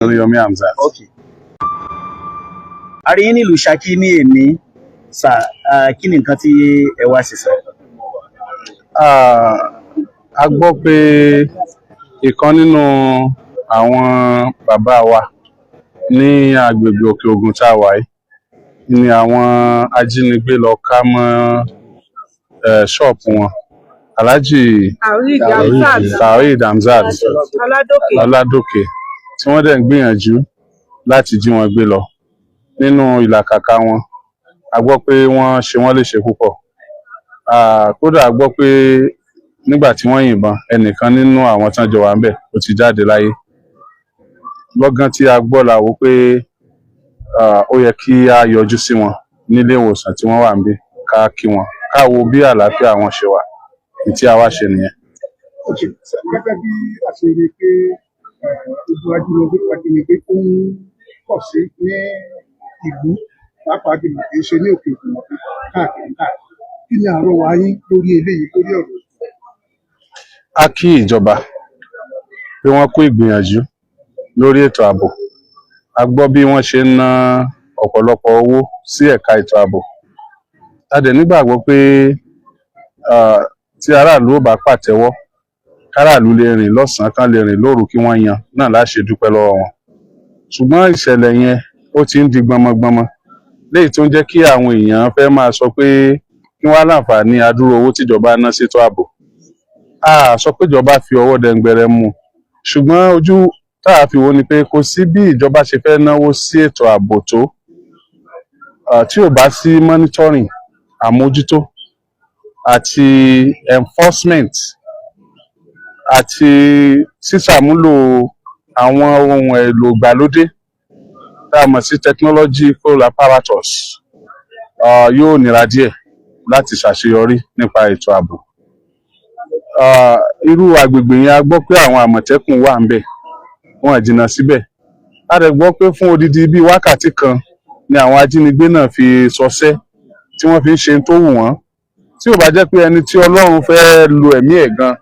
Yomi Hamzat. Okay. A rí yín nílùú Ṣakí ní èní sà, kí ni nǹkan tí ẹ wá ṣe sà? A gbọ́ pé ìkan nínú àwọn bàbá wa ní agbègbè Òkè Ògùn tá a wà yìí ni àwọn ajínigbé lọ ká mọ́ ṣọ́ọ̀pù wọn. Alhaji Taoreed Hamzat Ọládòkè tí wọ́n dẹ̀ ń gbìyànjú láti jí wọn gbé lọ. Nínú ìlàkàkà wọn a gbọ́ pé wọ́n ṣe wọ́n léṣe púpọ̀. Kódà a gbọ́ pé nígbà tí wọ́n yìnbọn ẹnìkan nínú àwọn tán jọ wà ńbẹ̀ ó ti jáde láyé. Lọ́gán tí a gbọ́ la wò pé ó yẹ kí a yọjú sí wọn nílé ìwòsàn tí wọ́n wà ńbẹ̀ ká kí wọn ká wo bí àlàáfíà wọn ṣe wà. Tí a wá ṣe nìyẹn. Gẹ́gẹ́ bí a ṣe rí pé ojú ajínigbé tó ń pọ̀ sí ní ìlú pàápàá jùlọ kì í ṣe ní Òkè Ògùn káàkiri. Kí ni àrọwà yín lórí eléyìí lórí ọ̀rọ̀? A kí ìjọba pé wọ́n kú ìgbìyànjú lórí ètò ààbò. A gbọ́ bí wọ́n ṣe ń ná ọ̀pọ̀lọpọ̀ owó sí ẹ̀ka ètò ààbò. A dẹ̀ nígbàgbọ́ pé tí aráàlú ò bá pàtẹ́wọ́ káràlú lè rìn lọ́sàn-án kan lè rìn lóru kí wọ́n yan náà láṣẹ dúpẹ́ lọ́wọ́ wọn. Ṣùgbọ́n ìṣẹ̀lẹ̀ yẹn ó ti ń di gbọmọgbọmọ léyìí tó ń jẹ́ kí àwọn èèyàn fẹ́ máa sọ pé kí wọ́n á láǹfààní adúrú owó tíjọba ná sétò ààbò. A sọ pé ìjọba fi ọwọ́ dẹngbẹrẹ mú, ṣùgbọ́n ojú tá a fi wò ni pé kò sí bí ìjọba ṣe fẹ́ náwó sí ètò ààbò tó tí ò bá sí monitoring àmójútó àti enforcement àti sísàmúlò àwọn ohun èlò ìgbàlódé tá a mọ̀ sí technological apparatus. Yóò nira díẹ̀ láti ṣàṣeyọrí nípa ètò ààbò. Irú agbègbè yẹn a gbọ́ pé àwọn àmọ̀tẹ́kùn wà ńbẹ̀ wọn jìnnà síbẹ̀. A dẹ̀ gbọ́ pé fún odidi bíi wákàtí kan ni àwọn ajínigbé náà fi ṣọṣẹ́ tí wọ́n fi ń ṣe tó wù wọ́n. Tí ò bá jẹ́ pé ẹni tí Ọlọ́run fẹ́ lo ẹ̀mí ẹ̀ gan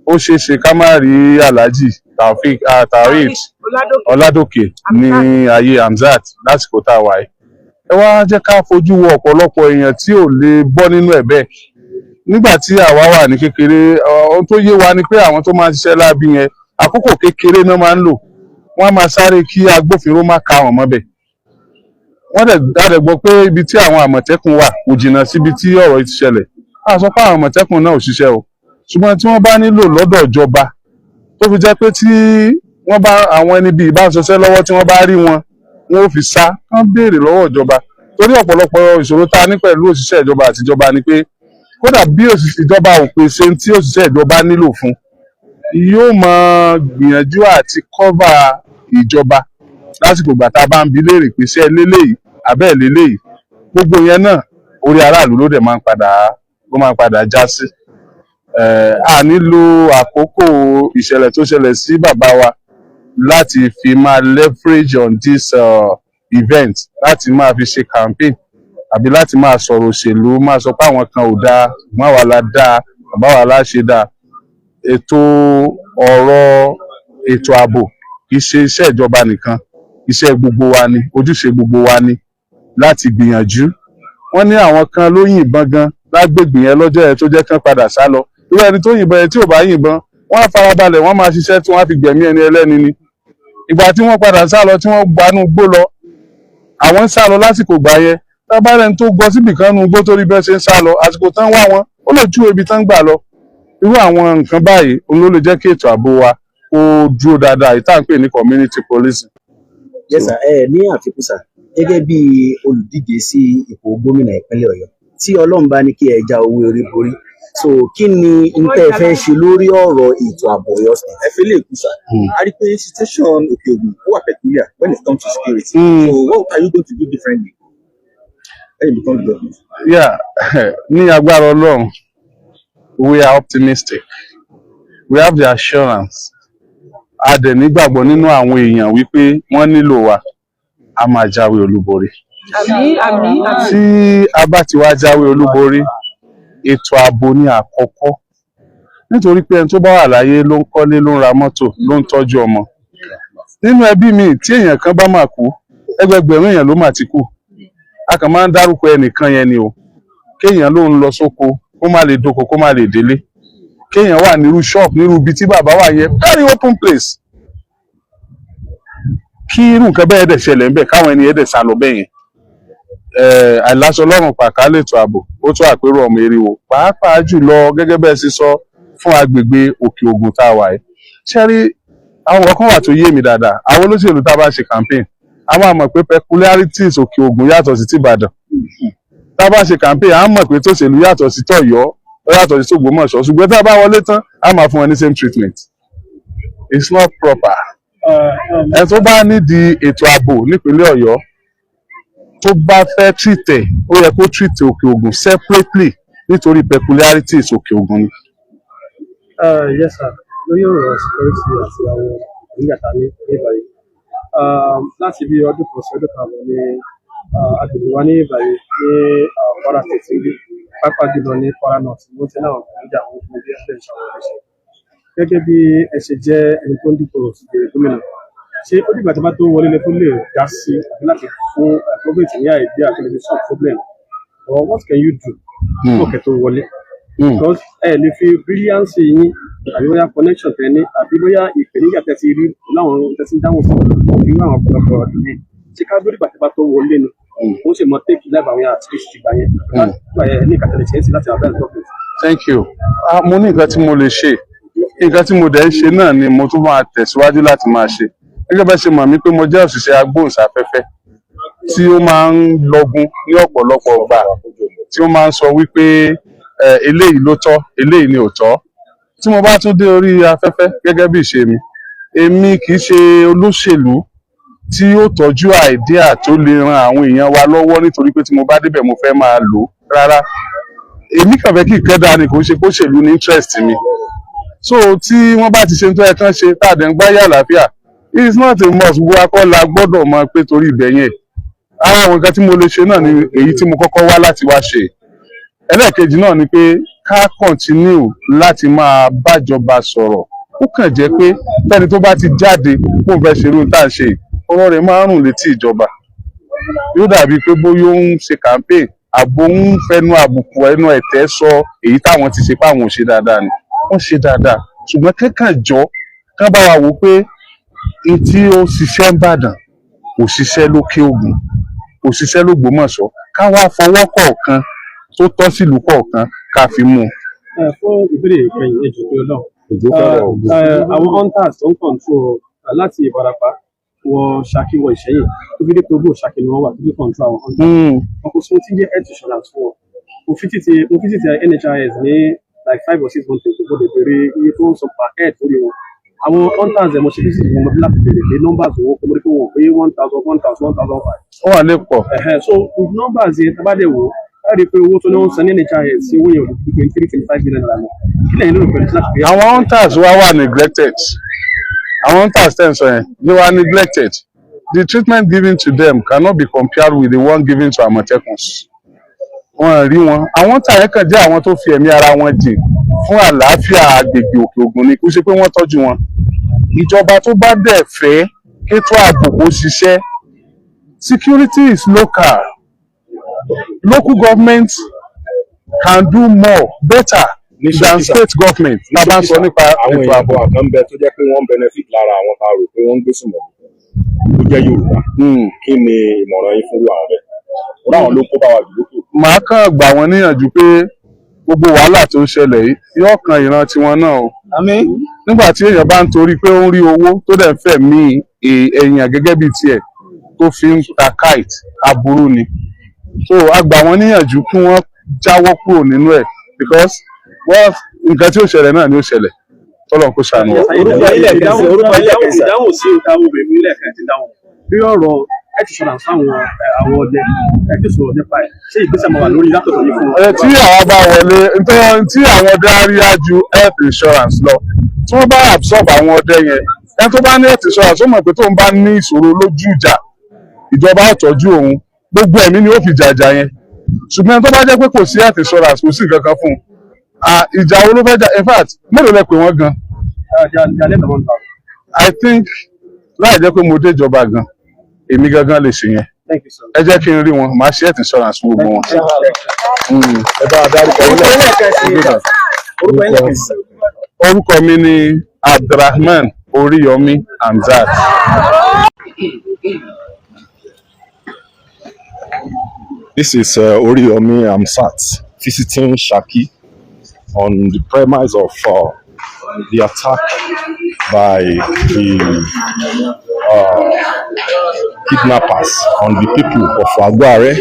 ó ṣeé ṣe ká má rí Alhaji Taoreed Ọládòkè ní ayé Hamzat lásìkò tá a wà yìí. Ẹ wá jẹ́ ká fojú wo ọ̀pọ̀lọpọ̀ èèyàn tí ò lè bọ́ nínú ẹ̀ bẹ́ẹ̀. Nígbà tí àwa wà ní kékeré ohun tó yé wa ni pé àwọn tó máa ń ṣiṣẹ́ láabi yẹn àkókò kékeré náà máa ń lò. Wọ́n á máa sáré kí agbófinró má ka wọn mọ́bẹ̀. Wọ́n dẹ̀ gbọ́ pé ibi tí àwọn àmọ̀tẹ́kùn wà kò jìnnà síbi tí ọ̀rọ̀ yìí ti ṣẹlẹ̀. A sọ pé àwọn àmọ̀tẹ́kùn náà ò ṣiṣẹ́ o, ṣùgbọ́n tí wọ́n bá nílò lọ́dọ̀ ìjọba tó fi jẹ́ pé tí wọ́n bá àwọn ẹni bíi bá ń ṣiṣẹ́ lọ́wọ́ tí wọ́n bá rí wọn wọn ò fi sá kán béèrè lọ́wọ́ ìjọba. Torí ọ̀pọ̀lọpọ̀ ìṣòro tá a ní pẹ̀lú òṣìṣẹ́ ìjọba àti ìjọba ni pé kódà bí ìjọba ò pèsè tí òṣìṣẹ́ ìjọba nílò fún yóò máa gbìyànjú àti cover ìjọba lásìkò ìgbà tá a bá ń bi léèrè pé ṣé eléyìí àbẹ́ẹ̀ léléyìí. Gbogbo yẹn náà orí aráàlú ló dẹ̀ máa ń padà já sí. A nílò àkókò ìṣẹ̀lẹ̀ tó ṣẹlẹ̀ sí bàbá wa láti fi máa leverage on this event láti máa fi ṣe campaign àbí láti máa sọ̀rọ̀ òṣèlú máa sọ pé àwọn kan ò dáa ṣùgbọ́n àwa la dáa bàbá wa la ṣe dáa. Ọ̀rọ̀ ètò ààbò kì í ṣe iṣẹ́ ìjọba nìkan, iṣẹ́ gbogbo wa ni, ojúṣe gbogbo wa ni láti gbìyànjú. Wọ́n ní àwọn kan ló yìnbọn gan lágbègbè yẹn lọ́jọ́ yẹn tó jẹ́ kán padà sá lọ. Irú ẹni tó yìnbọn yẹn tí ò bá yìnbọn wọ́n á farabalẹ̀ wọ́n máa ṣiṣẹ́ tí wọ́n á fi gbẹ̀mí ẹni ẹlẹ́ni ni. Ìgbà tí wọ́n padà sá lọ tí wọ́n gbanú gbó lọ àwọn ń sá lọ lásìkò gbà yẹn. Tá bá rẹni tó gọ síbì kan nu gbó torí bẹ́ẹ̀ ṣe ń sá lọ àsìkò tán wá wọn ó lè tú ibi tán gbà lọ. Irú àwọn nǹkan báyìí ló lè jẹ́ kí ètò ààbò wa ó dúró dáadáa ìta ń pè ní community policing. Yes sir, ní àfikún sir, gẹ́gẹ́ bí olùdíje sí ipò gómìnà ìpínlẹ̀ Ọ̀yọ́ tí Ọlọ́run bá ní kí ẹ já owó orí borí, so kí ni nǹkan ẹ fẹ́ ṣe lórí ọ̀rọ̀ ètò ààbò Ọ̀yọ́ state? Ẹ fi lè kú sir. A rí pé situation Òkè Ògùn ó wà peculiar when it comes to security. So what are you going to do differently? Yeah, ní agbára Ọlọ́run we are optimistic, we have the assurance. A dẹ̀ nígbàgbọ́ nínú àwọn èèyàn wípé wọ́n nílò wa, a máa jáwé olúborí. Tí a bá ti wá jáwé olúborí, ètò ààbò ní àkọ́kọ́. Nítorí pé ẹni tó bá wà láyé ló ń kọ́lé, ló ń ra mọ́tò, ló ń tọ́jú ọmọ. nínú ẹbí mi tí èèyàn kan bá máa kú ẹgbẹgbẹ̀rún èèyàn ló máa ti kú. A kàn máa ń dárúkọ ẹnìkan yẹn ni o, kéèyàn ló ń lọ sóko kó má lè dóko kó má lè délé, kéèyàn wà nírú shop nírú ibi tí bàbá wà yẹn very open place, kí irú nǹkan bẹ́ẹ̀ dẹ̀ ṣẹlẹ̀ ńbẹ̀ káwọn ẹni yẹn dẹ̀ sá lọ bẹ́ẹ̀ yẹn. Àìláṣọ lọ́rùn pàká lètò ààbò ó tún àpérò ọmọ eriwo pàápàá jùlọ gẹ́gẹ́ bẹ́ẹ̀ ṣe sọ fún agbègbè Òkè Ògùn tá a wà yìí. ṣé rí àwọn ọkàn wà tó yé mi dáadáa, àwọn olóṣèlú tá a bá ṣe campaign a máa mọ̀ pé peculiarities Òkè Ògùn yàtọ̀ sí tìbàdàn. Tá a bá ṣe campaign a mọ̀ pé tòṣèlú yàtọ̀ sí tọ̀yọ́ ó yàtọ̀ sí tògbómọ̀ṣọ́, ṣùgbọ́n tá a bá wọlé tán a máa fún wọn ní same treatment. It's not proper. Ẹ tó bá nídìí ètò ààbò nípínlẹ̀ Ọ̀yọ́ tó bá fẹ́ treat ó yẹ kó treat Òkè Ògùn separately nítorí peculiarities Òkè Ògùn ni. Yes sir, lórí ọ̀rọ̀ security àti àwọn ìgbàta ní ìbàyí láti bí ọdún kan sí ọdún kan lọ ní agbègbè wa ní ìbàyí ní Kwara State níbí pàápàá jùlọ ní Kwara North ló ti náà níjà àwọn ọmọ ilé ẹgbẹ́ ìṣàwọn ẹ̀ṣẹ̀ gẹ́gẹ́ bí ẹ ṣe jẹ́ ẹni tó ń dìbò síbi gómìnà, ṣé ó dìgbà tí wọ́n tó wọlé lẹ tó lè dá sí àbí láti fún gọ́ọ̀mẹ̀ntì ní àìdí àkọlẹ̀ solve problem, or what can you do fún ọ̀kẹ́ tó wọlé? Because ẹ lè fi brilliance yín àbí bóyá connection tẹ ní àbí bóyá ìpèníjà tẹ ti rí láwọn tẹ ti dáhùn fún irú àwọn ọ̀pọ̀lọpọ̀ ọdún yìí ṣé ká lórí ìgbà tó wọlé ni ó sì mọ take life àwọn àti ti gbà yẹn ní ìkàtẹ̀lẹ̀ ṣe é sí láti abẹ́ government. Thank you. Mo ní nǹkan tí mo lè ṣe, nǹkan tí mo dẹ̀ ń ṣe náà ni mo tún máa tẹ̀síwájú láti máa ṣe. Gẹ́gẹ́ bẹ́ẹ̀ ṣe mọ̀ mí pé mo jẹ́ òṣìṣẹ́ agbóhùnsáfẹ́fẹ́ tí ó máa ń lọ́gun ní ọ̀pọ̀lọpọ̀ ọgbà tí ó máa ń sọ wípé eléyìí ló tọ́ eléyìí ni ò tọ́. Tí mo bá tún dé orí afẹ́fẹ́ gẹ́gẹ́ bí ìṣe mi, èmi kì í ṣe olóṣèlú tí yóò tọ́jú àìdíà tó lè ran àwọn èèyàn wa lọ́wọ́ nítorí pé tí mo bá débẹ̀ mo fẹ́ máa lò rárá. Èmi kàn fẹ́ kí ìkẹ́dà ni kò ń ṣe póṣèlú ní interest mi. So tí wọ́n bá ti ṣe tó yẹ kán ṣe tàdé ń gbáyé àlàáfíà, it is not a must gbogbo akọ́la gbọ́dọ̀ mọ̀ pé torí ibẹ̀ yẹn. Ara àwọn nǹkan tí mo lè ṣe náà ni èyí tí mo kọ́kọ́ wá láti wá ṣe. Ẹlẹ́ẹ̀kejì náà ni pé ká continue láti máa bájọba sọ̀rọ̀. Ó kàn jẹ́ pé tẹ́ni tó bá ti jáde kó fẹ́ ṣerú tá à ń ṣe ọ̀rọ̀ rẹ̀ máa ń rùn létí ìjọba. Yóò dàbí pé bóyá ó ń ṣe campaign àbò ń fẹnu àbùkù ẹnu ẹ̀tẹ́ sọ èyí táwọn ti ṣe páwọn ò ṣe dáadáa ni. Wọ́n ṣe dáadáa ṣùgbọ́n kẹ́kàn jọ kán bá wa wò pé n tí ó ṣiṣẹ́ ń bàdàn kò ṣiṣẹ́ lókè Ògùn kò ṣiṣẹ́ lógbómọ̀ṣọ́ ká wá fọwọ́ kọ̀ọ̀kan tó tọ́ sílùú kọ̀ọ̀kan ká fi mú un. Fún ìbéèrè ìkẹyìn ẹjọ́ tó lọ àwọn hunters tó ń control láti Ìbàràpá wọ Ṣakí wọ Ìṣẹ̀yìn tó fi dé Togo Ṣakí ni wọ́n wà tó fi control àwọn hunters. wọn kò sọ tí ń jẹ́ health insurance fún wọn. mo fi títí NHIS ní like 5 or 6 months ago lè béèrè iye tó ń sọ per head lórí wọn. àwọn hunters mo ṣe bí sì wọn bí láti béèrè pé numbers owó kò mọ̀ pé wọn pé 1,000 ó wà lè pọ̀. so numbers yẹn tábàdé wò á rí i pé owó tó ní wọ́n san ní NHIS sí owó yẹn ò ní 23-25 million naira lọ. kí lẹ́yìn lórí pẹ̀lú láti béèrè. àwọn hunters wà neglected. Àwọn hunters tẹ̀ ń sọ yẹn they were neglected. The treatment given to them cannot be compared with the one given to Àmọ̀tẹ́kùns. Wọ́n rí wọn. Àwọn hunter yẹn kàn jẹ́ àwọn tó fi ẹ̀mí ara wọn jìn fún àlàáfíà agbègbè Òkè Ògùn ni kò ṣe pé wọ́n tọ́jú wọn. Ìjọba tó bá dẹ̀ fẹ́ kétò ààbò kó ṣiṣẹ́. Security is local. Local government can do more better than state government. Tá bá ń sọ nípa àwọn èèyàn àbọ̀ àkànbẹ tó jẹ́ pé wọ́n benefit lára àwọn tá a rò pé wọ́n ń gbé sùnmọ̀ tó jẹ́ Yorùbá. Kí ni ìmọ̀ràn yín fún àwọn bẹ́ẹ̀? Wọ́n àwọn ló kó bá wa jù lókè. Màá kàn gbà wọ́n níyànjú pé gbogbo wàhálà tó ń ṣẹlẹ̀ yìí yóò kan ìran tiwọn náà o. Nígbà tí èèyàn bá ń torí pé ó ń rí owó tó dẹ̀ fẹ́ mí èèyàn gẹ́gẹ́ bíi tiẹ̀ tó fi ń ta kite aburú ni. So a gbà wọ́n níyànjú kí wọ́n jáwọ́ kúrò nínú ẹ̀ because nǹkan tí ó ṣẹlẹ̀ náà ni ó ṣẹlẹ̀ tọ́lọ̀ kó ṣàánú. ìdáhùn sí ìdáhùn obìnrin ilé ẹ̀ka ti dáhùn bí ọ̀rọ̀ ẹ̀ ti sọ̀rọ̀ fáwọn àwọn ọdẹ ẹ̀ ti sọ̀rọ̀ nípa ẹ̀ ṣé ìgbésẹ̀ máa wà lórí látọ̀tọ̀ yìí fún wọn. Tí àwọn bá wọlé tí àwọn ọdẹ á rí ájú health insurance lọ tí wọ́n bá absorb àwọn ọdẹ yẹn ẹni tó bá ní health insurance ó mọ̀ pé tóun bá ní ìṣòro lójú ìjà ìjọba á tọ́jú òun gbogbo ẹ̀mí ni ó fi jàjà yẹn ṣùgbọ́n tó bá jẹ́ pé kò sí health insurance kò sí nǹkan kan fún un ìjà wo ló fẹ́ jà in fact mélòó lẹ pè wọ́n gan. I think láì jẹ́ pé mo déjọba gan èmi gangan lè ṣe yẹn. Thank you, sir. Ẹ jẹ́ kí n rí wọn màá ṣe health insurance fún gbogbo wọn. ẹ bá a dárúkọ yín lẹ́ẹ̀kan. Orúkọ mi ni Abdulrahman Oríyọmí Hamzat. This is Oriyomi Hamzat visiting Shaki on the premise of the attack by the kidnappers on the people of Aguare.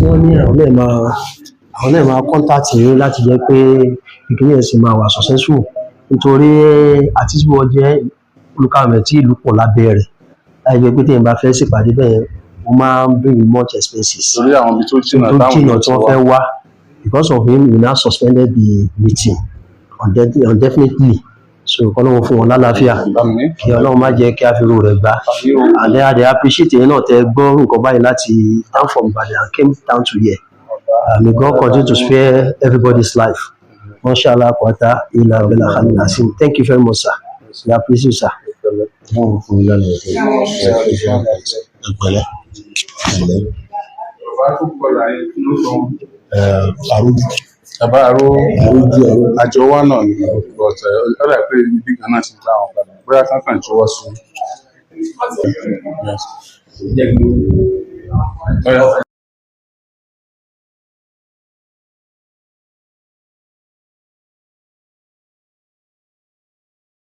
Wọ́n ní àwọn náà máa contact yín láti jẹ́ pé ìpínlẹ̀ ẹ̀sìn máa wà successful nítorí àtìsí wọ́n jẹ́ olùkàwé tí ìlú pọ̀ lábẹ́ rẹ̀ láì jẹ́ pé téèyàn bá fẹ́ ṣèpàdé bẹ́ẹ̀ wọ́n máa ń bring much expenses Torí àwọn ibi tó jìnnà tó táwọn jìnnà èèyàn tí ti wọ́n wá. fẹ́ wá because of him we now suspended the meeting indefinitely so kọ́lọ́wọ́ fún wọn lálàáfíà Àmín. kí ọlọ́run má jẹ́ kí a fi irú rẹ̀ gbà and then I dey appreciate yín náà tẹ gbọ́ nǹkan báyìí láti down from Ibadan and came down to here. May God continue to spare everybody's life. Mashallah kwata ila bila khanasim. Thank you very much, sir. We appreciate you, sir. Bàbá àrò àjọ wa náà ni but ọ̀rẹ́ pé ibi kan náà ti dá àwọn padà bóyá kankan jọ̀wọ́ sí. Yes.